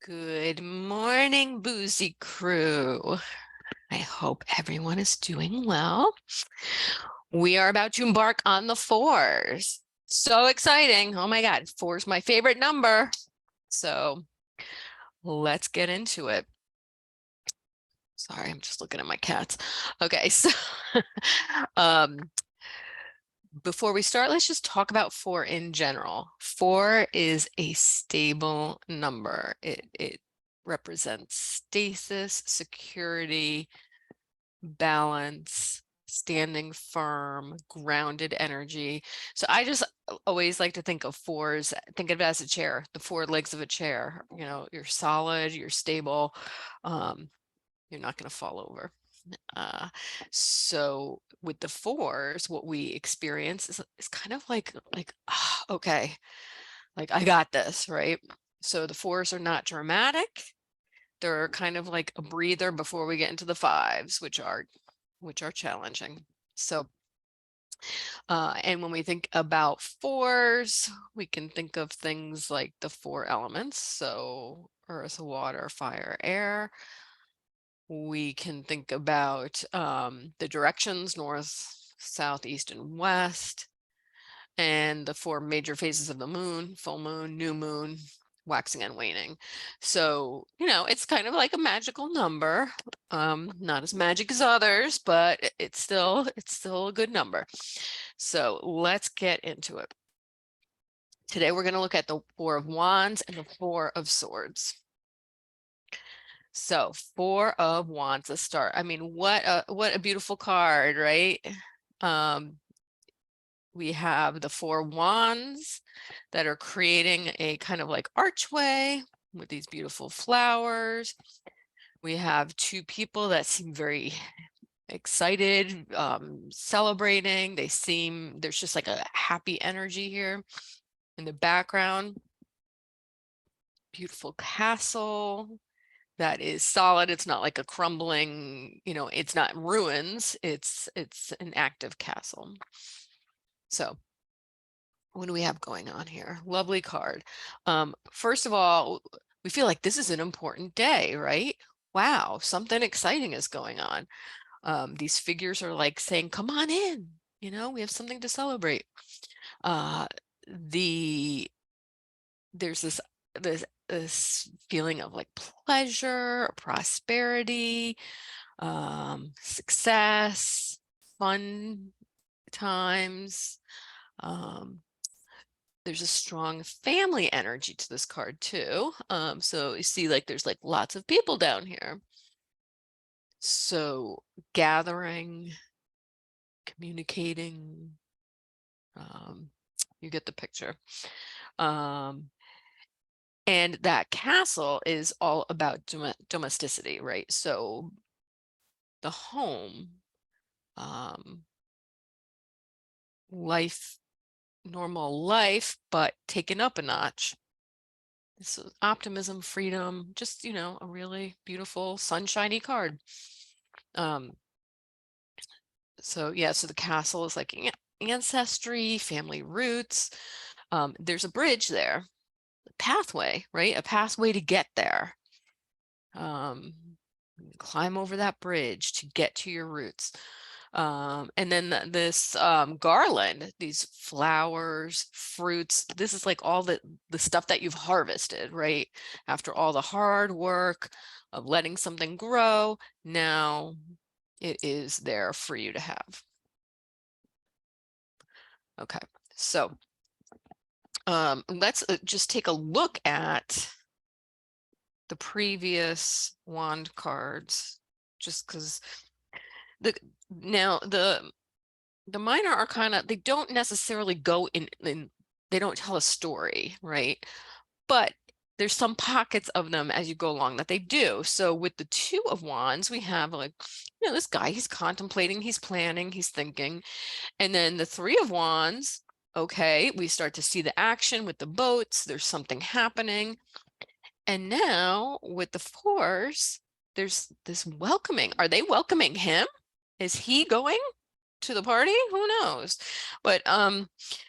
Good morning, Boozy Crew. I hope everyone is doing well. We are about to embark on the fours. So exciting. Oh my God, four is my favorite number. So let's get into it. Sorry, I'm just looking at my cats. Okay, so before we start, let's just talk about four in general. Four is a stable number. It represents stasis, security, balance, standing firm, grounded energy. So I just always like to think of fours, think of it as a chair, the four legs of a chair. You know, you're solid, you're stable, you're not going to fall over. So with the fours, what we experience is kind of like okay, like I got this, right? So the fours are not dramatic. They're kind of like a breather before we get into the fives, which are challenging. So and when we think about fours, we can think of things like the four elements. So earth, water, fire, air. We can think about the directions, north, south, east, and west, and the four major phases of the moon, full moon, new moon, waxing and waning. So, you know, it's kind of like a magical number. Not as magic as others, but it's still a good number. So let's get into it. Today we're going to look at the Four of Wands and the Four of Swords. So Four of Wands, let's start. I mean, what a beautiful card, right? We have the Four Wands that are creating a kind of like archway with these beautiful flowers. We have two people that seem very excited, celebrating. There's just like a happy energy here in the background. Beautiful castle that is solid. It's not like a crumbling, you know, it's not ruins. It's an active castle. So what do we have going on here? Lovely card. First of all, we feel like this is an important day, right? Wow, something exciting is going on. These figures are like saying, come on in, you know, we have something to celebrate. Uh, there's this feeling of like pleasure, prosperity, success, fun times. There's a strong family energy to this card too. So you see like there's like lots of people down here. So gathering, communicating, you get the picture. And that castle is all about domesticity, right? So the home, life, normal life, but taken up a notch. This is optimism, freedom, just, you know, a really beautiful sunshiny card. So yeah, so the castle is like ancestry, family roots. There's a bridge there, a pathway, right? A pathway to get there. Climb over that bridge to get to your roots. And then this garland, these flowers, fruits, this is like all the stuff that you've harvested, right? After all the hard work of letting something grow, now it is there for you to have. Okay, so let's just take a look at the previous wand cards, just because the minor arcana, they don't necessarily go in, they don't tell a story, right? But there's some pockets of them as you go along that they do. So with the Two of Wands, we have like, you know, this guy, he's contemplating, he's planning, he's thinking. And then the Three of Wands, okay, we start to see the action with the boats, there's something happening. And now with the Fours, there's this welcoming. Are they welcoming him? Is he going to the party? Who knows? But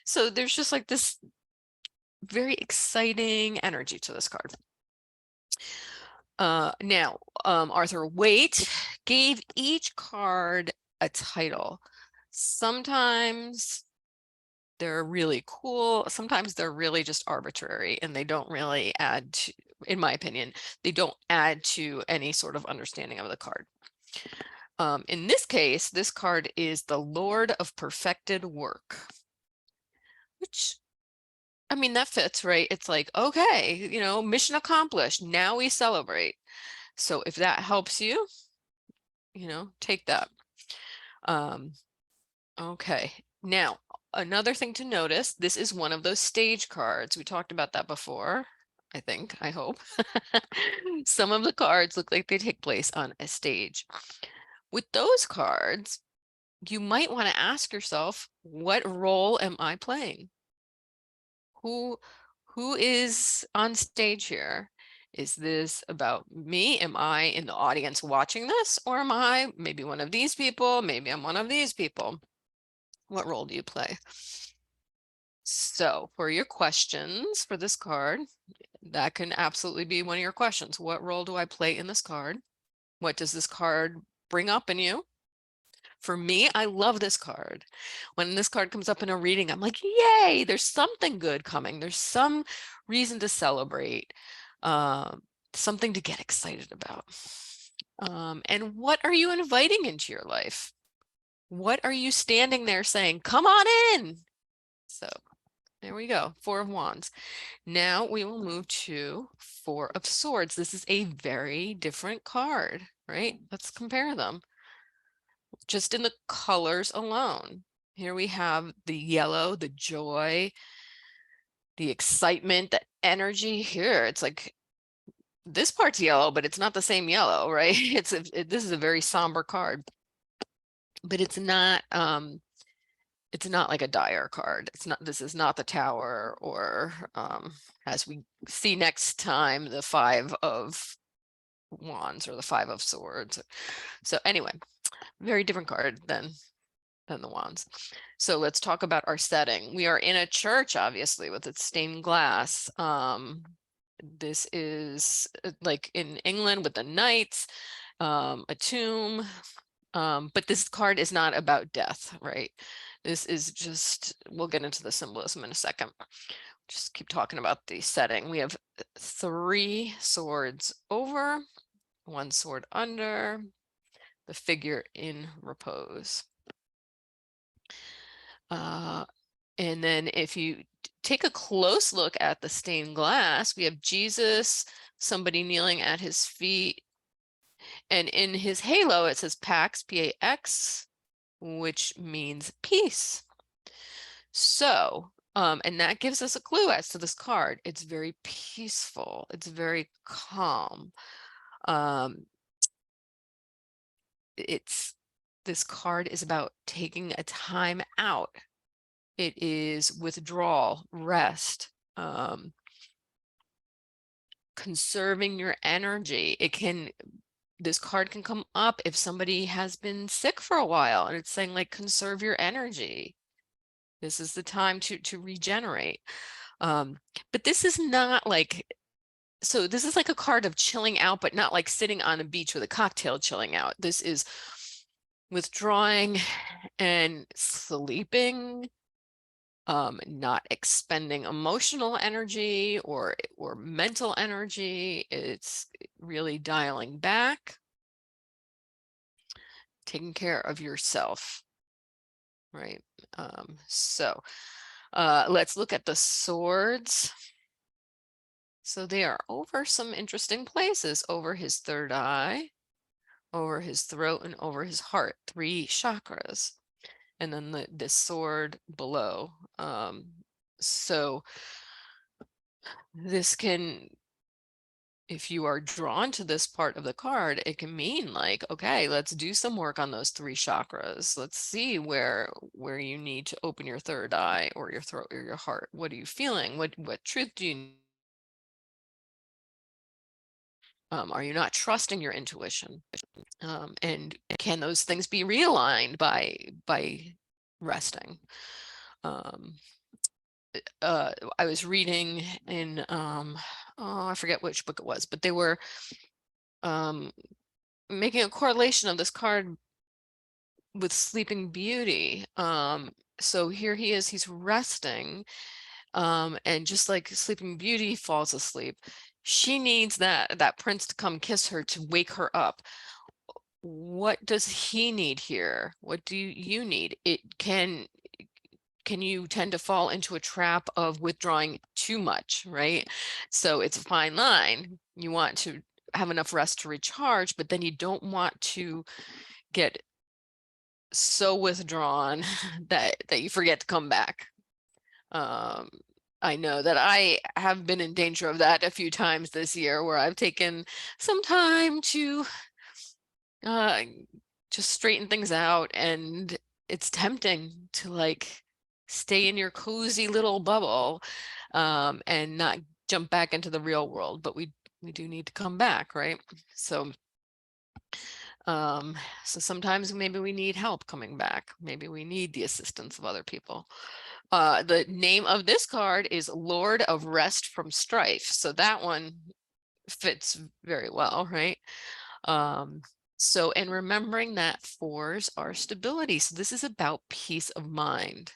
so there's just like this very exciting energy to this card. Now, Arthur Waite gave each card a title. Sometimes they're really cool. Sometimes they're really just arbitrary and they don't really add to, in my opinion, they don't add to any sort of understanding of the card. In this case, this card is the Lord of Perfected Work, which, I mean, that fits, right? It's like, okay, you know, mission accomplished. Now we celebrate. So if that helps you, you know, take that. Okay, now another thing to notice, this is one of those stage cards. We talked about that before, I think, I hope. Some of the cards look like they take place on a stage. With those cards, you might want to ask yourself, what role am I playing? Who is on stage here? Is this about me? Am I in the audience watching this? Or am I maybe one of these people? Maybe I'm one of these people. What role do you play? So for your questions for this card, that can absolutely be one of your questions. What role do I play in this card? What does this card bring up in you? For me, I love this card. When this card comes up in a reading, I'm like, yay, there's something good coming. There's some reason to celebrate, something to get excited about. And what are you inviting into your life? What are you standing there saying, come on in? So there we go, Four of Wands. Now we will move to Four of Swords. This is a very different card, right? Let's compare them. Just in the colors alone. Here we have the yellow, the joy, the excitement, the energy. Here, it's like this part's yellow, but it's not the same yellow, right? This is a very somber card, but it's not like a dire card. It's not, this is not the Tower, or as we see next time, the Five of Wands or the Five of Swords. So anyway, very different card than the Wands. So let's talk about our setting. We are in a church, obviously, with its stained glass. This is like in England with the knights, a tomb. But this card is not about death, right? This is just, we'll get into the symbolism in a second. Just keep talking about the setting. We have 3 swords over, 1 sword under, the figure in repose. And then if you take a close look at the stained glass, we have Jesus, somebody kneeling at his feet, and in his halo it says Pax, P-A-X, which means peace. So, and that gives us a clue as to this card. It's very peaceful. It's very calm. This card is about taking a time out. It is withdrawal, rest, conserving your energy. This card can come up if somebody has been sick for a while and it's saying like, conserve your energy. This is the time to regenerate. But this is not like, so this is like a card of chilling out, but not like sitting on a beach with a cocktail chilling out. This is withdrawing and sleeping, not expending emotional energy or mental energy. It's really dialing back, taking care of yourself, right? So let's look at the swords. So they are over some interesting places, over his third eye, over his throat, and over his heart, 3 chakras. And then the sword below. So this can, if you are drawn to this part of the card, it can mean like, okay, let's do some work on those 3 chakras. Let's see where you need to open your third eye or your throat or your heart. What are you feeling? What truth do you need? Are you not trusting your intuition? And can those things be realigned by resting? I was reading in oh, I forget which book it was, but they were making a correlation of this card with Sleeping Beauty. So here he is, he's resting. And just like Sleeping Beauty falls asleep, she needs that prince to come kiss her to wake her up. What does he need here? What do you need? Can you tend to fall into a trap of withdrawing too much, right? So it's a fine line. You want to have enough rest to recharge, but then you don't want to get so withdrawn that you forget to come back. I know that I have been in danger of that a few times this year, where I've taken some time to just straighten things out, and it's tempting to like stay in your cozy little bubble and not jump back into the real world, but we do need to come back, right? So so sometimes maybe we need help coming back. Maybe we need the assistance of other people. The name of this card is Lord of Rest from Strife. So that one fits very well, right? So, and remembering that 4s are stability. So this is about peace of mind.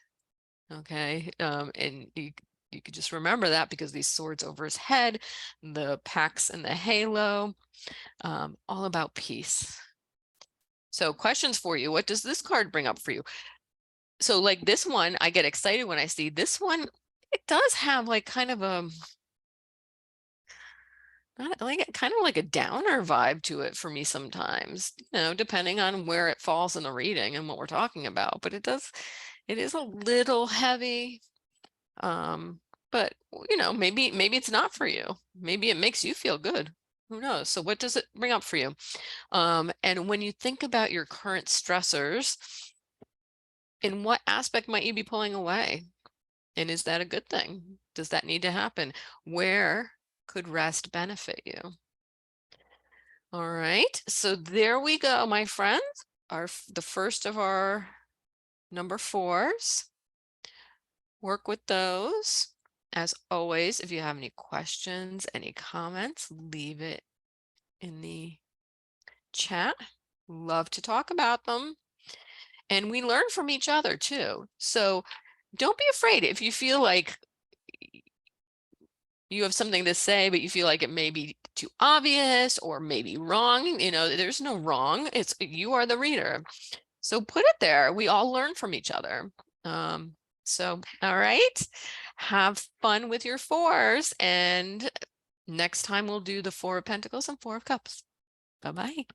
Okay. And you could just remember that, because these swords over his head, the pax and the halo, all about peace. So questions for you. What does this card bring up for you? So like this one, I get excited when I see this one. It does have like kind of a like kind of like a downer vibe to it for me sometimes, depending on where it falls in the reading and what we're talking about. But it is a little heavy. But maybe it's not for you. Maybe it makes you feel good. Who knows? So what does it bring up for you? And when you think about your current stressors, in what aspect might you be pulling away? And is that a good thing? Does that need to happen? Where could rest benefit you? All right, so there we go, my friends. The first of our number 4s. Work with those. As always, if you have any questions, any comments, leave it in the chat. Love to talk about them. And we learn from each other too. So don't be afraid if you feel like you have something to say, but you feel like it may be too obvious or maybe wrong. There's no wrong. It's you are the reader. So put it there. We all learn from each other. So, all right. Have fun with your 4s. And next time we'll do the 4 of Pentacles and 4 of Cups. Bye-bye.